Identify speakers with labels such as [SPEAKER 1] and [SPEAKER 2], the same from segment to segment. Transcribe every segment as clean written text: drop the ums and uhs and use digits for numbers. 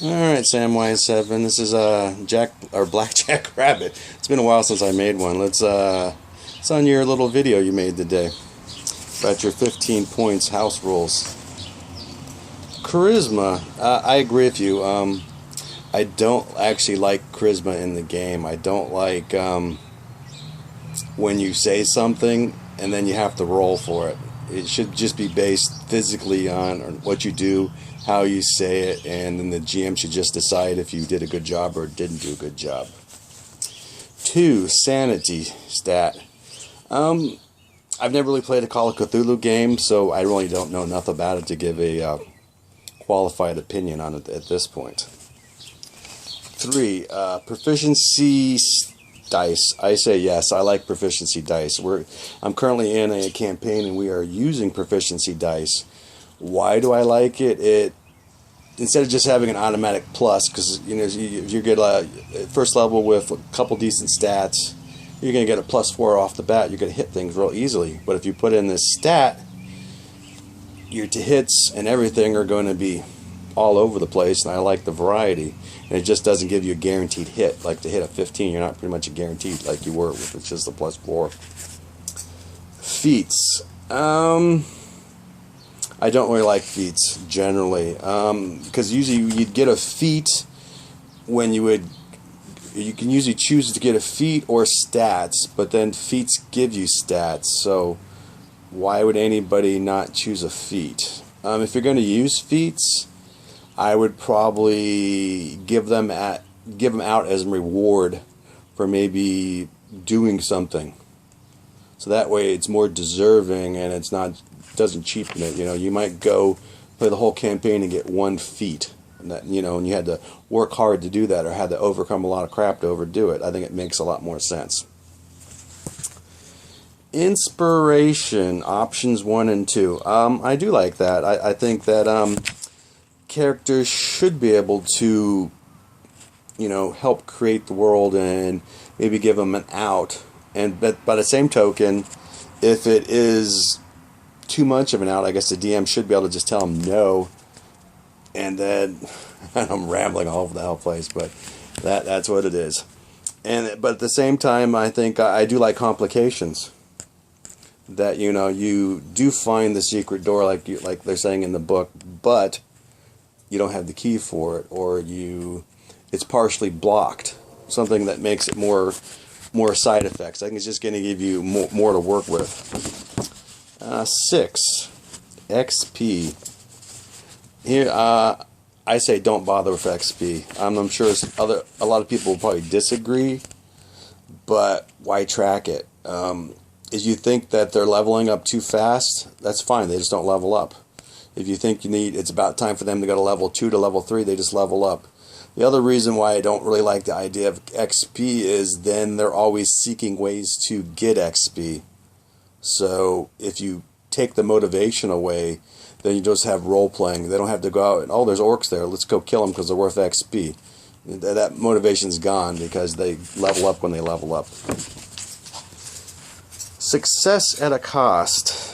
[SPEAKER 1] Alright, Samwise 7. This is Jack or Blackjack Rabbit. It's been a while since I made one. It's on your little video you made today. About your 15 points house rules. Charisma. I agree with you. I don't actually like charisma in the game. I don't like when you say something and then you have to roll for it. It should just be based physically on what you do, how you say it, and then the GM should just decide if you did a good job or didn't do a good job. 2, sanity stat. I've never really played a Call of Cthulhu game, so I really don't know enough about it to give a qualified opinion on it at this point. 3, proficiency dice. I say yes, I like proficiency dice. I'm currently in a campaign and we are using proficiency dice. Why do I like it? Instead of just having an automatic plus, because if you get a first level with a couple decent stats, you're going to get a +4 off the bat. You're going to hit things real easily. But if you put in this stat, your hits and everything are going to be all over the place, and I like the variety. And it just doesn't give you a guaranteed hit. Like to hit a 15, you're not pretty much guaranteed like you were with it's just a +4. Feats. I don't really like feats generally, because usually you'd get a feat when you can usually choose to get a feat or stats, but then feats give you stats. So why would anybody not choose a feat? If you're going to use feats, I would probably give them out as a reward for maybe doing something. So that way it's more deserving and doesn't cheapen it. You might go play the whole campaign and get 1 feat, and and you had to work hard to do that or had to overcome a lot of crap to overdo it. I think it makes a lot more sense. Inspiration, options 1 and 2. I do like that. I think that characters should be able to, help create the world and maybe give them an out. But by the same token, if it is too much of an out, I guess the DM should be able to just tell them no. And then I'm rambling all over the whole place, but that's what it is. But at the same time, I think I do like complications. That you do find the secret door, like they're saying in the book, but you don't have the key for it, or it's partially blocked. Something that makes it more side effects. I think it's just going to give you more to work with. 6, XP. Here, I say don't bother with XP. I'm sure a lot of people will probably disagree, but why track it? If you think that they're leveling up too fast, that's fine. They just don't level up. If you think it's about time for them to go to level 2 to level 3, they just level up. The other reason why I don't really like the idea of XP is then they're always seeking ways to get XP. So if you take the motivation away, then you just have role playing. They don't have to go out and, oh, there's orcs there, let's go kill them because they're worth XP. That motivation's gone because they level up when they level up. Success at a cost.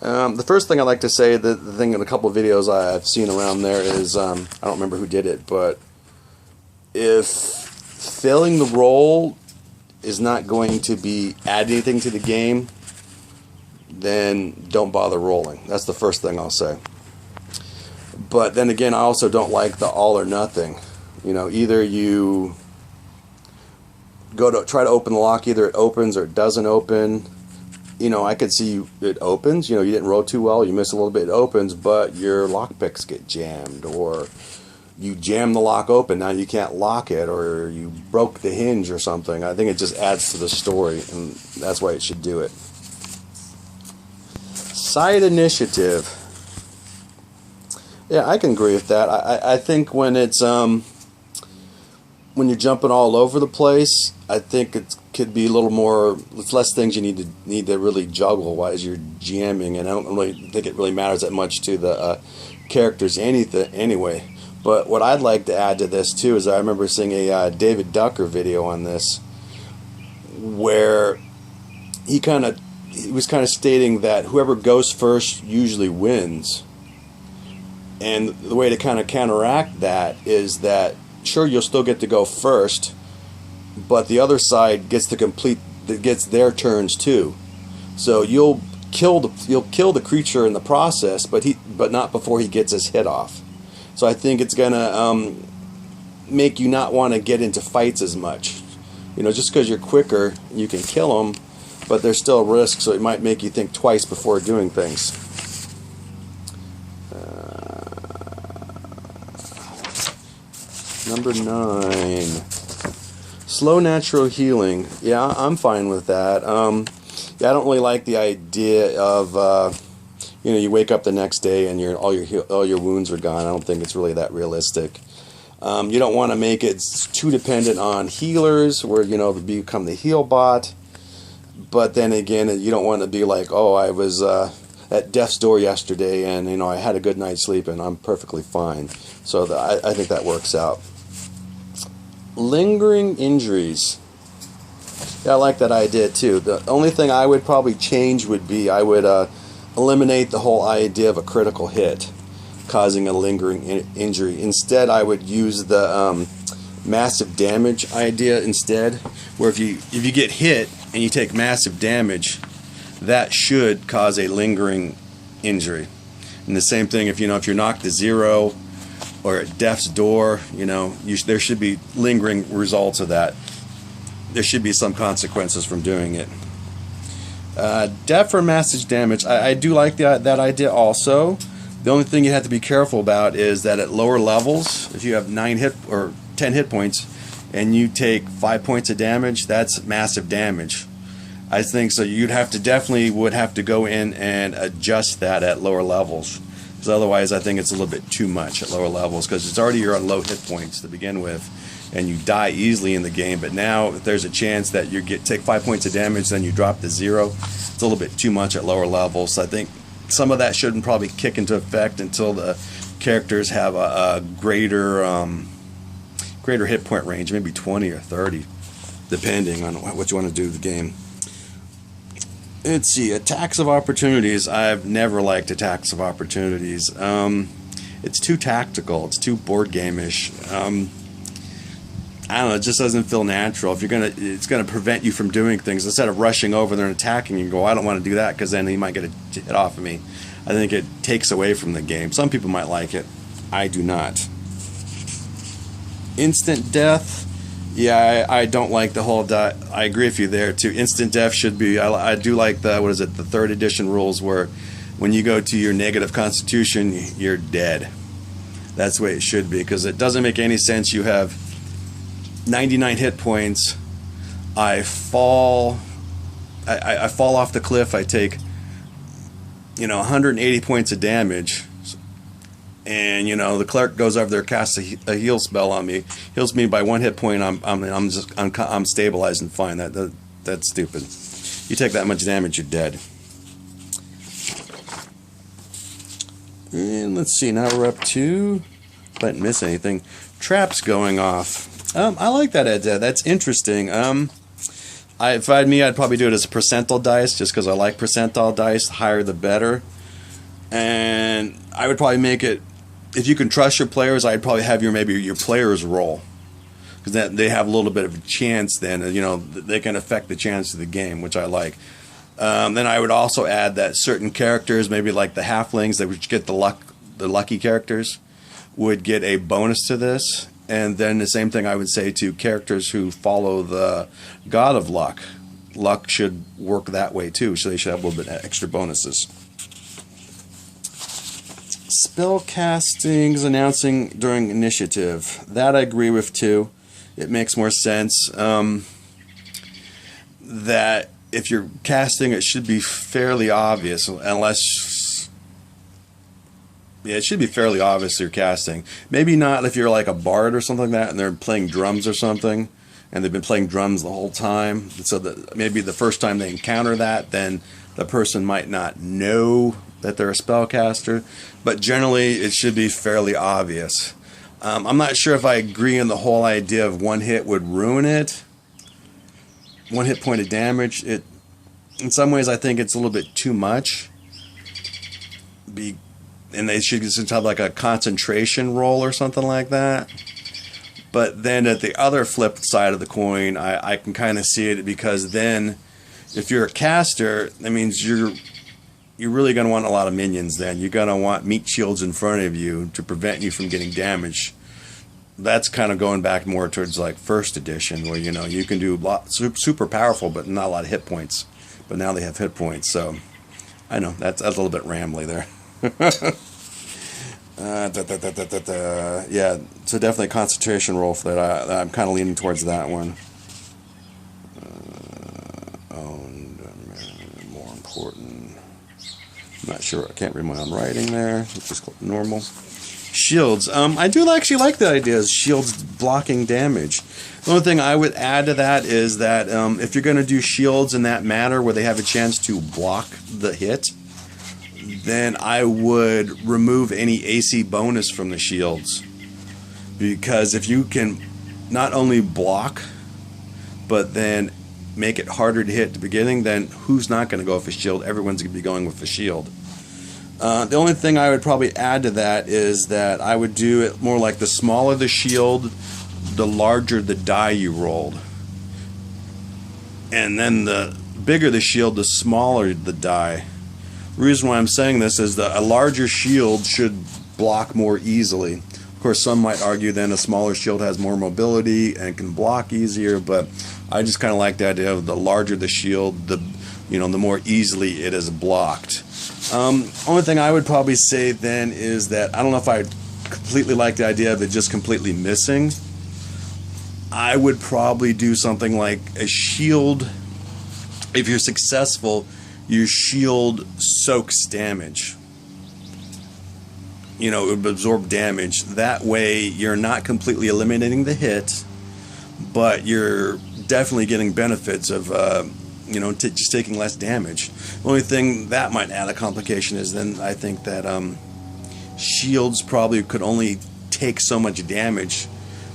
[SPEAKER 1] The first thing I like to say, the thing in a couple of videos I've seen around there is, I don't remember who did it, but if failing the roll is not going to add anything to the game, then don't bother rolling. That's the first thing I'll say. But then again, I also don't like the all or nothing. Either you go to try to open the lock, either it opens or it doesn't open. I could see it opens, you didn't roll too well, you miss a little bit, it opens, but your lockpicks get jammed, or you jam the lock open, now you can't lock it, or you broke the hinge or something. I think it just adds to the story, and that's why it should do it. Side initiative. Yeah, I can agree with that. I think when it's when you're jumping all over the place, I think it could be a little more. It's less things you need to really juggle while you're jamming, and I don't really think it really matters that much to the characters anyway. But what I'd like to add to this too is I remember seeing a David Ducker video on this, where he was kind of stating that whoever goes first usually wins. And the way to kind of counteract that is that, sure, you'll still get to go first, but the other side gets to complete, gets their turns too. So you'll kill the creature in the process, but not before he gets his hit off. So I think it's gonna make you not want to get into fights as much. You know, just because you're quicker, you can kill them, but there's still risk, so it might make you think twice before doing things. Number 9. Slow natural healing. Yeah, I'm fine with that. Yeah, I don't really like the idea of you know, you wake up the next day and all your wounds are gone. I don't think it's really that realistic. You don't want to make it too dependent on healers, where, you know, become the heal bot. But then again, you don't want to be like, oh, I was at death's door yesterday, and, you know, I had a good night's sleep and I'm perfectly fine. So I think that works out. Lingering injuries. Yeah, I like that idea too. The only thing I would probably change would be I would eliminate the whole idea of a critical hit causing a lingering injury. Instead, I would use the massive damage idea instead, where if you get hit and you take massive damage, that should cause a lingering injury. And the same thing if you're knocked to 0 or at death's door, you know, there should be lingering results of that. There should be some consequences from doing it. Death or massive damage, I do like that idea also. The only thing you have to be careful about is that at lower levels, if you have 9 hit or 10 hit points and you take 5 points of damage, that's massive damage. I think so. You'd have to would have to go in and adjust that at lower levels. Because otherwise, I think it's a little bit too much at lower levels, because it's already you're on low hit points to begin with, and you die easily in the game. But now, if there's a chance that you take 5 points of damage, then you drop to 0, it's a little bit too much at lower levels. So I think some of that shouldn't probably kick into effect until the characters have a greater hit point range, maybe 20 or 30, depending on what you want to do with the game. Let's see, attacks of opportunities. I've never liked attacks of opportunities. It's too tactical. It's too board game-ish. I don't know. It just doesn't feel natural. It's gonna prevent you from doing things. Instead of rushing over there and attacking, you go, I don't want to do that, because then he might get a hit off of me. I think it takes away from the game. Some people might like it. I do not. Instant death. Yeah, I don't like the whole. I agree with you there too. Instant death should be. I do like the 3rd edition rules, where when you go to your negative constitution, you're dead. That's the way it should be, because it doesn't make any sense. You have 99 hit points. I fall off the cliff. I take 180 points of damage. And the cleric goes over there, casts a heal spell on me, heals me by 1 hit point. I'm stabilized and fine. That's stupid. You take that much damage, you're dead. And let's see. Now we're up to, if I didn't miss anything, traps going off. I like that idea. That's interesting. If I had me, I'd probably do it as a percentile dice, just because I like percentile dice. The higher the better. And I would probably make it, if you can trust your players, I'd probably have your players roll, because then they have a little bit of a chance. Then they can affect the chance of the game, which I like. Then I would also add that certain characters, maybe like the halflings, that would get the lucky characters, would get a bonus to this. And then the same thing I would say to characters who follow the god of luck. Luck should work that way too, so they should have a little bit extra bonuses. Spell castings announcing during initiative. That I agree with too. It makes more sense. That if you're casting, it should be fairly obvious, unless... Yeah, it should be fairly obvious you're casting. Maybe not if you're like a bard or something like that, and they're playing drums or something, and they've been playing drums the whole time. So that maybe the first time they encounter that, then the person might not know that they're a spellcaster, but generally it should be fairly obvious. I'm not sure if I agree on the whole idea of 1 hit would ruin it. 1 hit point of damage. In some ways, I think it's a little bit too much. and they should just have like a concentration roll or something like that. But then at the other flip side of the coin, I can kind of see it, because then if you're a caster, that means you're really going to want a lot of minions then. You're going to want meat shields in front of you to prevent you from getting damaged. That's kind of going back more towards like first edition, where, you know, you can do super powerful but not a lot of hit points. But now they have hit points, so I know that's a little bit rambly there. Yeah, so definitely a concentration roll for that. I'm kind of leaning towards that one. More important. I'm not sure. I can't read my own writing there. It's just normal. Shields. I do actually like the idea of shields blocking damage. The only thing I would add to that is that if you're going to do shields in that manner where they have a chance to block the hit, then I would remove any AC bonus from the shields. Because if you can not only block, but then make it harder to hit at the beginning, then who's not going to go with a shield? Everyone's going to be going with the shield. The only thing I would probably add to that is that I would do it more like the smaller the shield, the larger the die you rolled. And then the bigger the shield, the smaller the die. The reason why I'm saying this is that a larger shield should block more easily. Of course, some might argue then a smaller shield has more mobility and can block easier, but I just kind of like the idea of the larger the shield, the more easily it is blocked. Only thing I would probably say then is that I don't know if I completely like the idea of it just completely missing. I would probably do something like a shield. If you're successful, your shield soaks damage. You know, it would absorb damage. That way you're not completely eliminating the hit, but you're definitely getting benefits of just taking less damage. The only thing that might add a complication is then I think that shields probably could only take so much damage.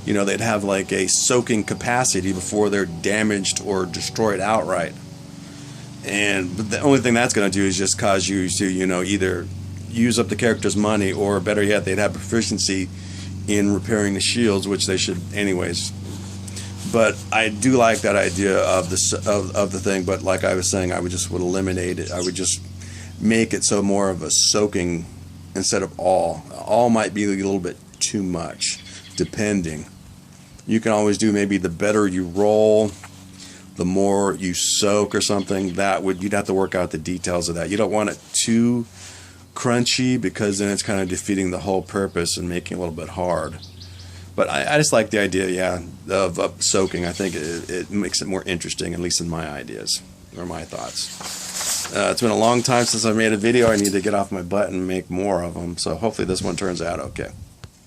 [SPEAKER 1] You know, they'd have like a soaking capacity before they're damaged or destroyed outright. But the only thing that's going to do is just cause you to, either use up the character's money, or better yet, they'd have proficiency in repairing the shields, which they should anyways. But I do like that idea of the thing. But like I was saying, I would eliminate it. I would just make it so more of a soaking instead of all. All might be a little bit too much, depending. You can always do maybe the better you roll, the more you soak or something. You'd have to work out the details of that. You don't want it too crunchy, because then it's kind of defeating the whole purpose and making it a little bit hard. But I just like the idea, of soaking. I think it makes it more interesting, at least in my ideas or my thoughts. It's been a long time since I made a video. I need to get off my butt and make more of them. So hopefully this one turns out okay.